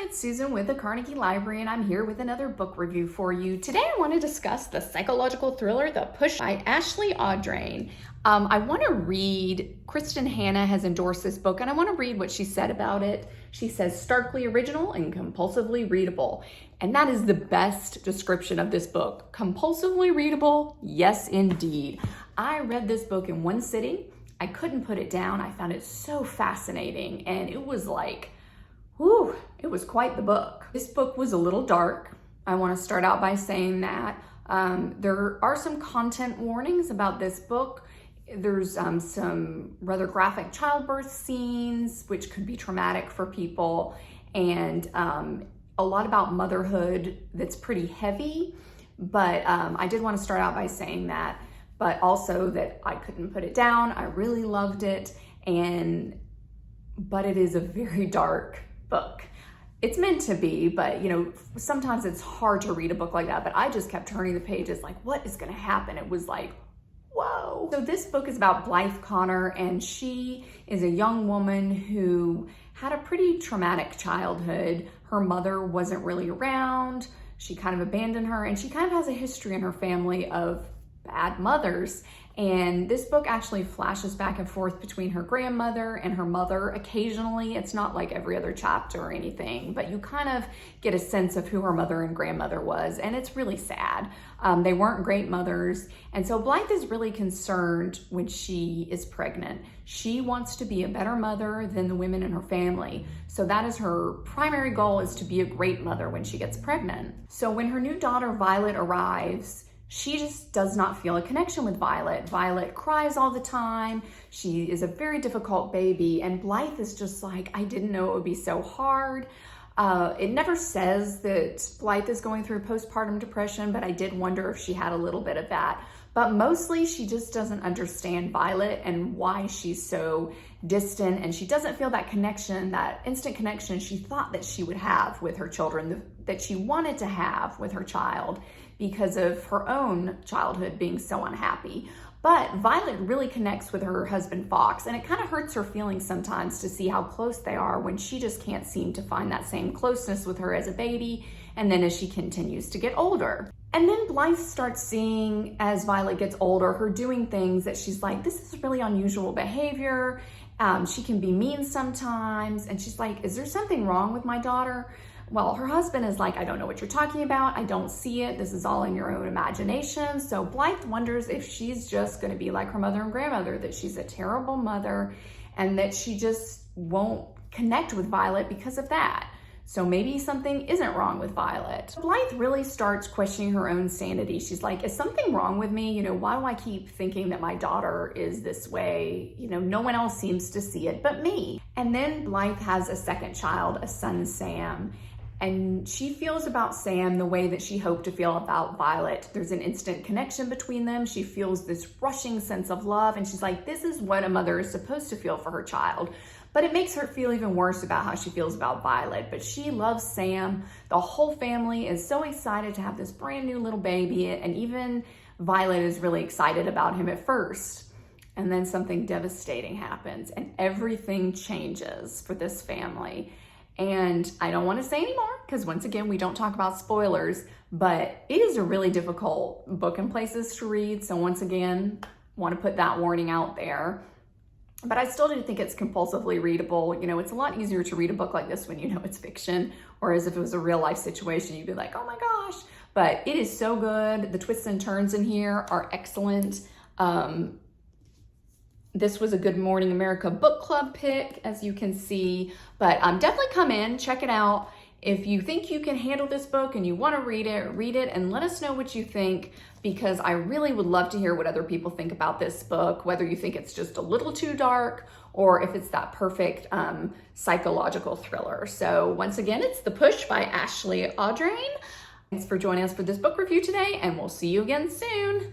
it's Susan with the Carnegie Library, and I'm here with another book review for you. Today I want to discuss the psychological thriller, The Push by Ashley Audrain. I want to read, Kristen Hanna has endorsed this book, and I want to read what she said about it. She says, starkly original and compulsively readable. And that is the best description of this book. Compulsively readable, yes indeed. I read this book in one sitting. I couldn't put it down. I found it so fascinating, and it was like, whew, it was quite the book. This book was a little dark. I want to start out by saying that. There are some content warnings about this book. There's some rather graphic childbirth scenes, which could be traumatic for people, and a lot about motherhood that's pretty heavy. But I did want to start out by saying that, but also that I couldn't put it down. I really loved it, but it is a very dark book. It's meant to be, but sometimes it's hard to read a book like that, but I just kept turning the pages like, what is going to happen? It was like, whoa. So this book is about Blythe Connor, and she is a young woman who had a pretty traumatic childhood. Her mother wasn't really around. She kind of abandoned her, and she kind of has a history in her family of bad mothers. And this book actually flashes back and forth between her grandmother and her mother occasionally. It's not like every other chapter or anything, but you kind of get a sense of who her mother and grandmother was, and it's really sad. They weren't great mothers, and so Blythe is really concerned when she is pregnant. She wants to be a better mother than the women in her family, so that is her primary goal, is to be a great mother when she gets pregnant. So when her new daughter Violet arrives, she just does not feel a connection with Violet. Violet cries all the time. She is a very difficult baby, and Blythe is just like, I didn't know it would be so hard. It never says that Blythe is going through postpartum depression, but I did wonder if she had a little bit of that. But mostly she just doesn't understand Violet and why she's so distant, and she doesn't feel that connection, that instant connection she thought that she would have with her children, that she wanted to have with her child because of her own childhood being so unhappy. But Violet really connects with her husband Fox, and it kind of hurts her feelings sometimes to see how close they are when she just can't seem to find that same closeness with her as a baby, and then as she continues to get older. And then Blythe starts seeing, as Violet gets older, her doing things that she's like, this is really unusual behavior. She can be mean sometimes, and she's like, is there something wrong with my daughter? Well, her husband is like, I don't know what you're talking about. I don't see it. This is all in your own imagination. So Blythe wonders if she's just going to be like her mother and grandmother, that she's a terrible mother and that she just won't connect with Violet because of that. So maybe something isn't wrong with Violet. Blythe really starts questioning her own sanity. She's like, is something wrong with me? Why do I keep thinking that my daughter is this way? No one else seems to see it but me. And then Blythe has a second child, a son, Sam. And she feels about Sam the way that she hoped to feel about Violet. There's an instant connection between them. She feels this rushing sense of love, and she's like, this is what a mother is supposed to feel for her child. But it makes her feel even worse about how she feels about Violet. But she loves Sam. The whole family is so excited to have this brand new little baby, and even Violet is really excited about him at first. And then something devastating happens, and everything changes for this family. And I don't want to say anymore because, once again, we don't talk about spoilers, but it is a really difficult book in places to read. So once again, want to put that warning out there. But I still do think it's compulsively readable. It's a lot easier to read a book like this when you know it's fiction, whereas if it was a real life situation, you'd be like, oh my gosh. But it is so good. The twists and turns in here are excellent. This was a Good Morning America book club pick, as you can see, but definitely come in, check it out. If you think you can handle this book and you want to read it, and let us know what you think, because I really would love to hear what other people think about this book, whether you think it's just a little too dark or if it's that perfect psychological thriller. So once again, it's The Push by Ashley Audrain. Thanks for joining us for this book review today, and we'll see you again soon.